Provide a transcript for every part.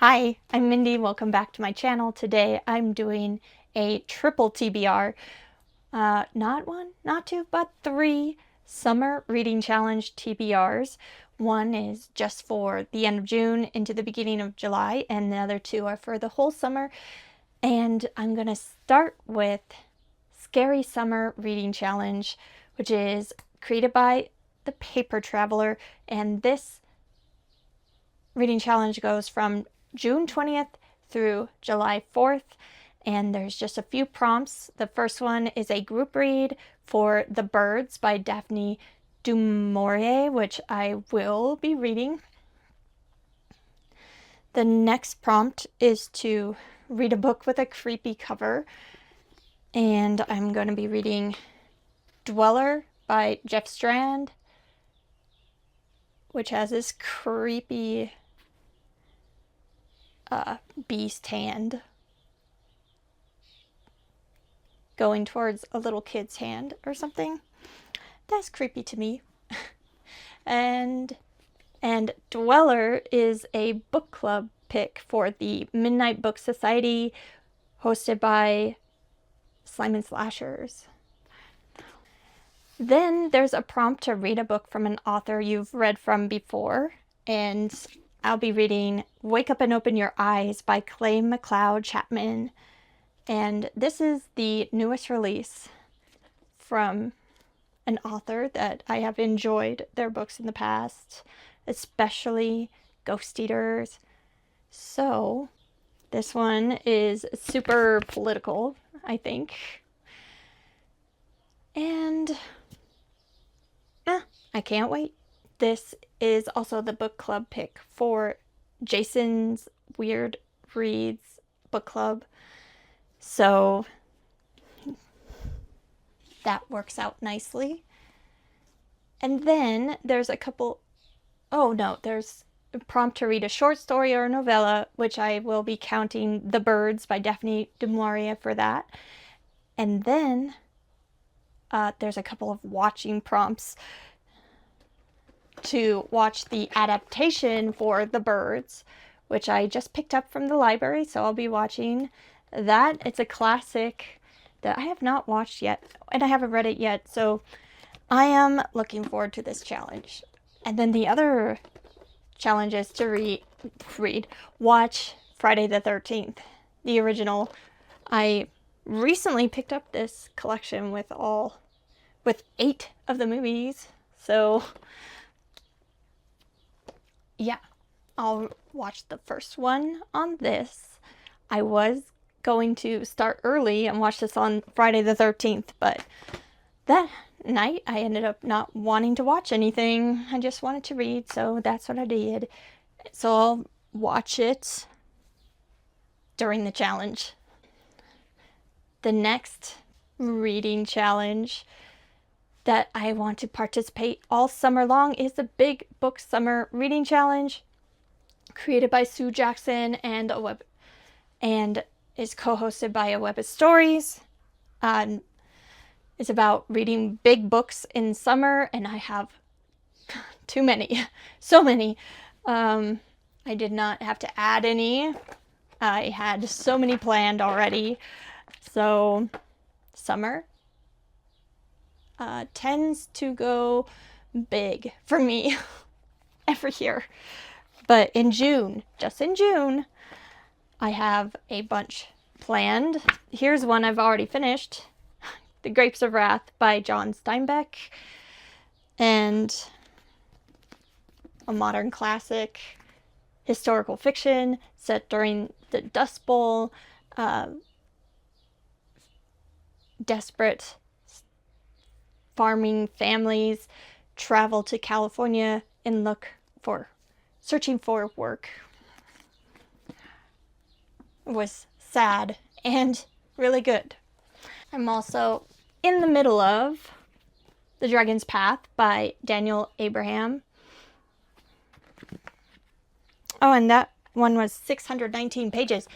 Hi, I'm Mindy. Welcome back to my channel. Today I'm doing a triple TBR. Not one, not two, but three summer reading challenge TBRs. One is just for the end of June into the beginning of July, and the other two are for the whole summer. And I'm going to start with Scary Summer Reading Challenge, which is created by the Paper Traveler. And this reading challenge goes from June 20th through July 4th, and there's just a few prompts. The first one is a group read for The Birds by Daphne du Maurier, which I will be reading. The next prompt is to read a book with a creepy cover, and I'm going to be reading Dweller by Jeff Strand, which has this creepy beast hand going towards a little kid's hand or something. That's creepy to me. and Dweller is a book club pick for the Midnight Book Society, hosted by Slime and Slashers. Then there's a prompt to read a book from an author you've read from before, and I'll be reading Wake Up and Open Your Eyes by Clay McLeod Chapman. And this is the newest release from an author that I have enjoyed their books in the past, especially Ghost Eaters. So this one is super political, I think. And I can't wait. This is also the book club pick for Jason's Weird Reads book club. So that works out nicely. And then there's a couple, there's a prompt to read a short story or a novella, which I will be counting The Birds by Daphne du Maurier for that. And then there's a couple of watching prompts to watch the adaptation for The Birds, which I just picked up from the library, so I'll be watching that. It's a classic that I have not watched yet, and I haven't read it yet, so I am looking forward to this challenge. And then the other challenge is to watch Friday the 13th, the original. I recently picked up this collection with 8 of the movies, so yeah, I'll watch the first one on this. I was going to start early and watch this on Friday the 13th, but that night I ended up not wanting to watch anything. I just wanted to read, so that's what I did. So I'll watch it during the challenge. The next reading challenge that I want to participate all summer long is the Big Book Summer Reading Challenge, created by Sue Jackson and is co-hosted by A Web of Stories. It's about reading big books in summer, and I have too many, so many. I did not have to add any. I had so many planned already. So summer tends to go big for me every year. But in June, just in June, I have a bunch planned. Here's one I've already finished, The Grapes of Wrath by John Steinbeck, and a modern classic historical fiction set during the Dust Bowl. Desperate farming families travel to California and searching for work. It was sad and really good. I'm also in the middle of The Dragon's Path by Daniel Abraham. Oh, and that one was 619 pages.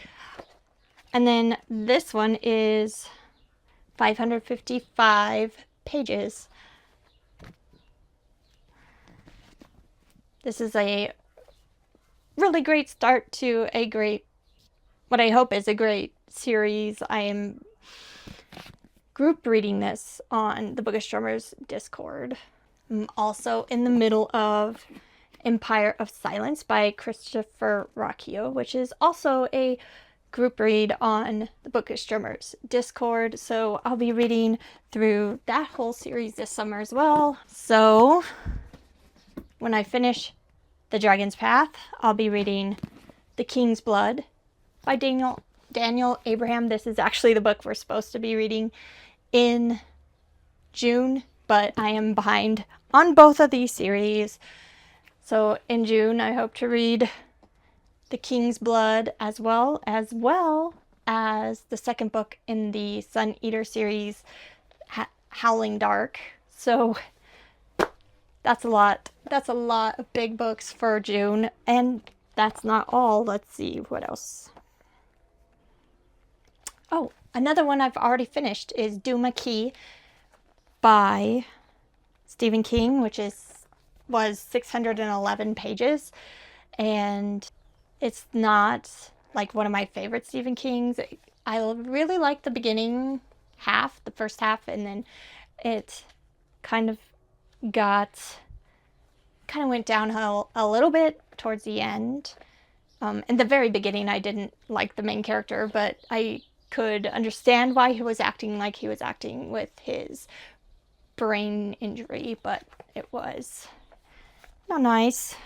And then this one is 555 pages. This is a really great start to a great, what I hope is a great series. I am group reading this on the Book Strummers Discord. I'm also in the middle of Empire of Silence by Christopher Rocchio, which is also a group read on the Book Strummers Discord. So I'll be reading through that whole series this summer as well. So when I finish The Dragon's Path, I'll be reading The King's Blood by Daniel Abraham. This is actually the book we're supposed to be reading in June, but I am behind on both of these series. So in June, I hope to read The King's Blood as well as the second book in the Sun Eater series, Howling Dark. So that's a lot. That's a lot of big books for June. And that's not all. Let's see what else. Oh, another one I've already finished is Duma Key by Stephen King, which was 611 pages. And it's not like one of my favorite Stephen King's. I really like the beginning half, the first half, and then it kind of went downhill a little bit towards the end. In the very beginning, I didn't like the main character, but I could understand why he was acting like he was acting with his brain injury, but it was not nice.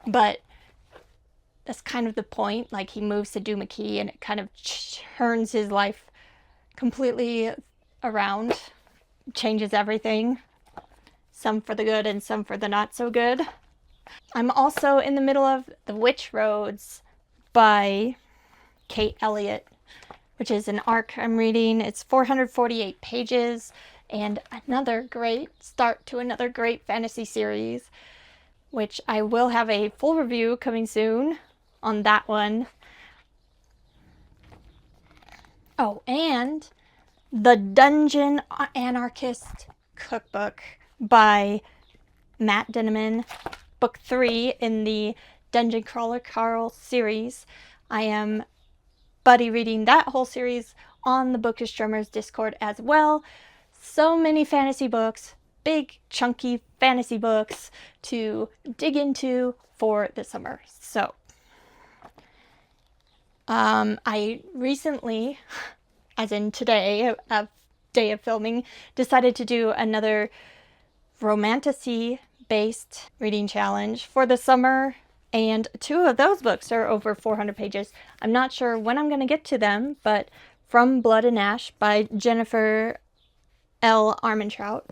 But that's kind of the point. Like, he moves to Duma Key and it kind of turns his life completely around, changes everything, some for the good and some for the not so good. I'm also in the middle of The Witch Roads by Kate Elliott, which is an arc I'm reading. It's 448 pages and another great start to another great fantasy series, which I will have a full review coming soon on that one. Oh, and The Dungeon Anarchist Cookbook by Matt Dinneman, book 3 in the Dungeon Crawler Carl series. I am buddy reading that whole series on the Book Strummers Discord as well. So many fantasy books, big chunky fantasy books to dig into for the summer. So I recently, as in today, a day of filming, decided to do another romantasy based reading challenge for the summer, and 2 of those books are over 400 pages. I'm not sure when I'm going to get to them, but From Blood and Ash by Jennifer L. Armentrout,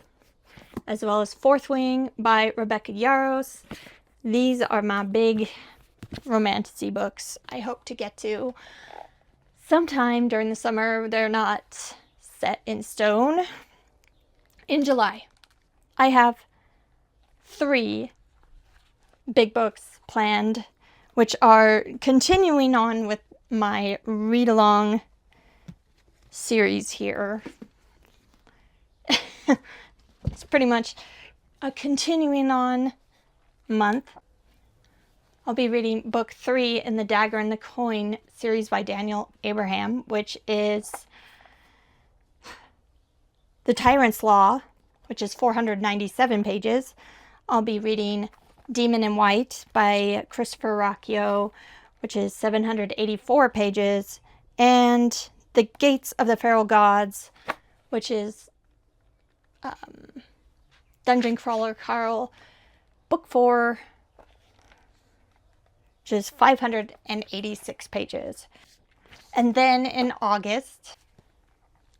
as well as Fourth Wing by Rebecca Yarros. These are my big romantasy books I hope to get to sometime during the summer. They're not set in stone. In July, I have 3 big books planned, which are continuing on with my read-along series here. It's pretty much a continuing on month. I'll be reading book 3 in the Dagger and the Coin series by Daniel Abraham, which is The Tyrant's Law, which is 497 pages. I'll be reading Demon in White by Christopher Rocchio, which is 784 pages, and The Gates of the Feral Gods, which is Dungeon Crawler Carl, book 4, which is 586 pages. And then in August,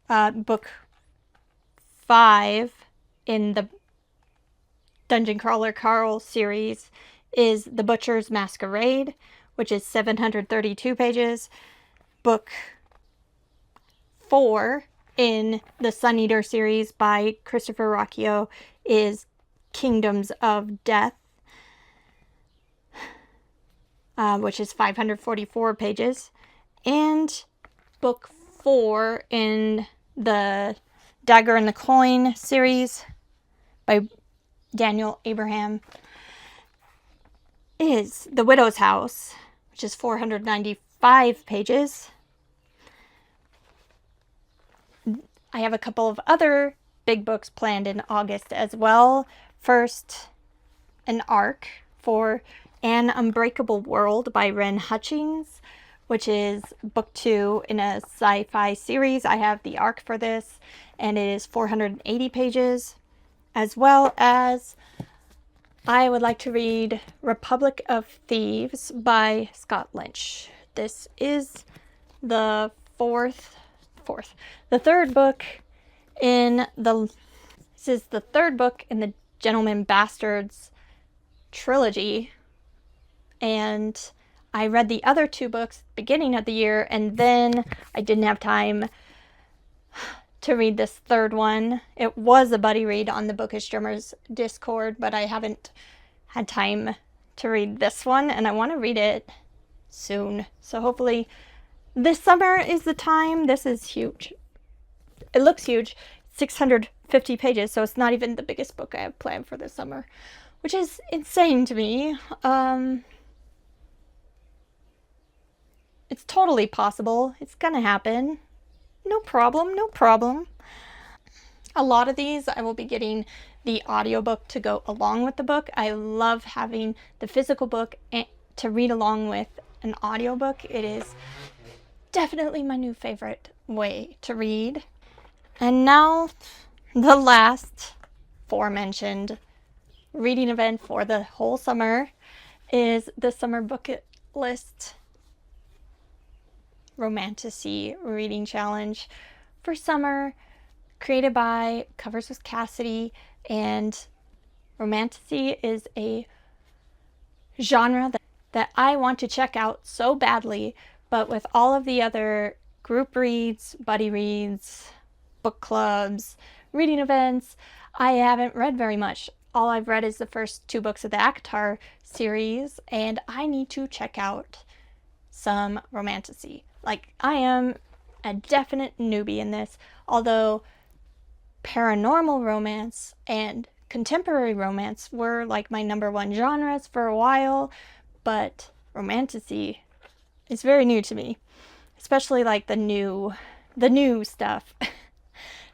book 5 in the Dungeon Crawler Carl series is The Butcher's Masquerade, which is 732 pages. Book 4 in the Sun Eater series by Christopher Rocchio is Kingdoms of Death, which is 544 pages. And book 4 in the Dagger and the Coin series by Daniel Abraham is The Widow's House, which is 495 pages. I have a couple of other big books planned in August as well. First, an arc for An Unbreakable World by Wren Hutchings, which is book 2 in a sci-fi series. I have the arc for this, and it is 480 pages, as well as I would like to read Republic of Thieves by Scott Lynch. This is the third book in the Gentleman Bastards trilogy, and I read the other 2 books beginning of the year, and then I didn't have time to read this third one. It was a buddy read on the Bookish Drummers Discord, but I haven't had time to read this one, and I want to read it soon. So hopefully this summer is the time. This is huge. It looks huge. 650 pages, so it's not even the biggest book I have planned for this summer, which is insane to me. It's totally possible. It's gonna happen. No problem, no problem. A lot of these I will be getting the audiobook to go along with the book. I love having the physical book to read along with an audiobook. It is definitely my new favorite way to read. And now the last aforementioned reading event for the whole summer is the Summer Bucket List Romantasy Reading Challenge for summer, created by Covers with Cassidy. And romantasy is a genre that I want to check out so badly, but with all of the other group reads, buddy reads, book clubs, reading events, I haven't read very much. All I've read is the first 2 books of the ACOTAR series, and I need to check out some romantasy. Like, I am a definite newbie in this, although paranormal romance and contemporary romance were like my #1 genres for a while, but romantasy is very new to me, especially like the new stuff.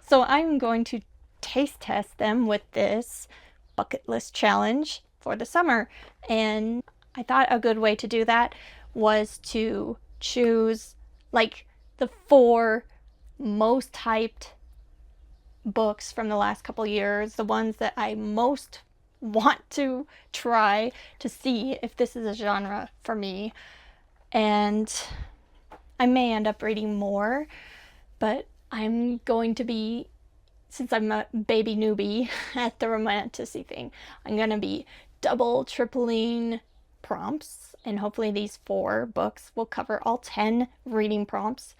So I'm going to taste test them with this bucket list challenge for the summer, and I thought a good way to do that was to choose like the 4 most hyped books from the last couple years, the ones that I most want to try to see if this is a genre for me. And I may end up reading more, but I'm going to be, since I'm a baby newbie at the romantasy thing, I'm going to be double, tripling prompts, and hopefully these 4 books will cover all 10 reading prompts,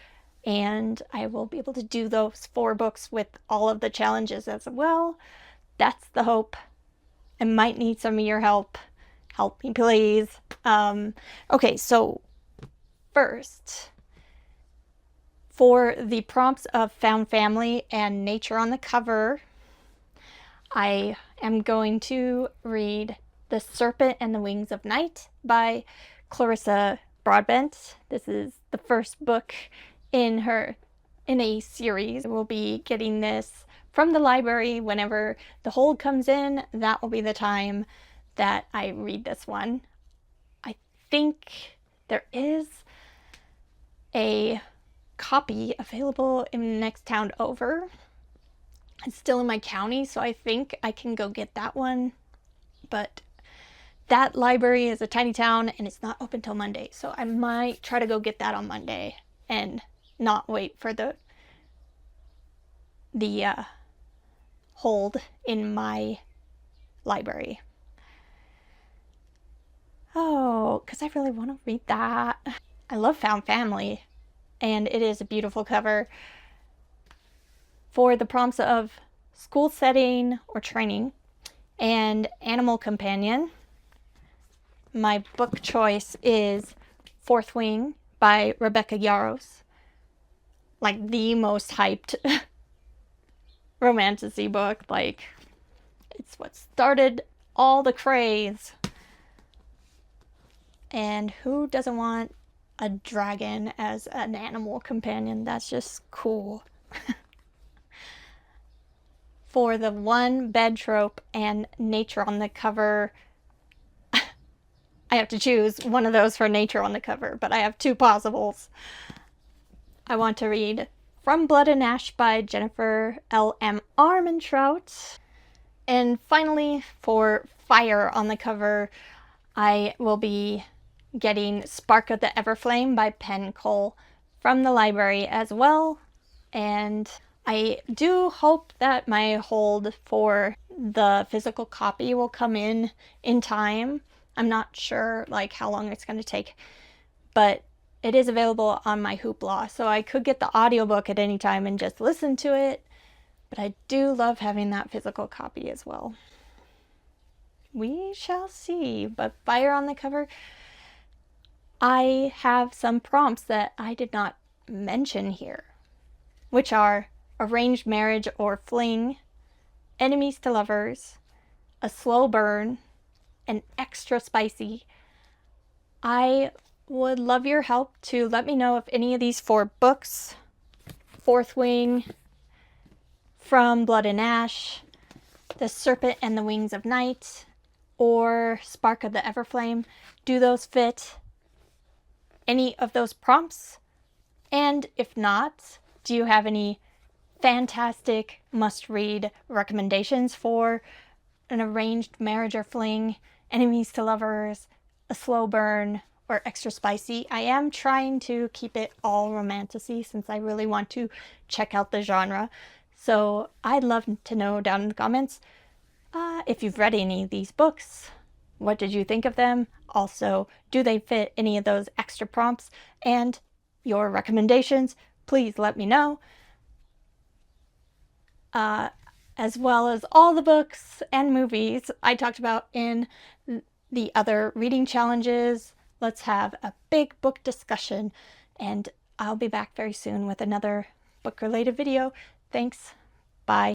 and I will be able to do those 4 books with all of the challenges as well. That's the hope. I might need some of your help. Help me, please. Okay, so first, for the prompts of found family and nature on the cover, I am going to read The Serpent and the Wings of Night by Clarissa Broadbent. This is the first book in a series. We'll be getting this from the library whenever the hold comes in. That will be the time that I read this one. I think there is a copy available in the next town over. It's still in my county, so I think I can go get that one. But that library is a tiny town and it's not open till Monday, so I might try to go get that on Monday and not wait for the hold in my library. Oh, because I really want to read that. I love found family, and it is a beautiful cover. For the prompts of school setting or training and animal companion, my book choice is Fourth Wing by Rebecca Yarros. Like the most hyped romantasy book. Like, it's what started all the craze. And who doesn't want a dragon as an animal companion? That's just cool. For the one bed trope and nature on the cover, I have to choose one of those for nature on the cover, but I have two possibles. I want to read From Blood and Ash by Jennifer L.M. Armentrout. And finally, for fire on the cover, I will be getting Spark of the Everflame by Penn Cole from the library as well. And I do hope that my hold for the physical copy will come in time. I'm not sure like how long it's going to take, but it is available on my Hoopla, so I could get the audiobook at any time and just listen to it, but I do love having that physical copy as well. We shall see. But fire on the cover, I have some prompts that I did not mention here, which are arranged marriage or fling, enemies to lovers, a slow burn, and extra spicy. I would love your help to let me know if any of these 4 books, Fourth Wing, From Blood and Ash, The Serpent and the Wings of Night, or Spark of the Everflame, do those fit any of those prompts? And if not, do you have any fantastic must-read recommendations for an arranged marriage or fling, enemies to lovers, a slow burn, or extra spicy? I am trying to keep it all romantasy since I really want to check out the genre. So I'd love to know down in the comments if you've read any of these books. What did you think of them? Also, do they fit any of those extra prompts? And your recommendations, please let me know. As well as all the books and movies I talked about in the other reading challenges. Let's have a big book discussion, and I'll be back very soon with another book-related video. Thanks. Bye.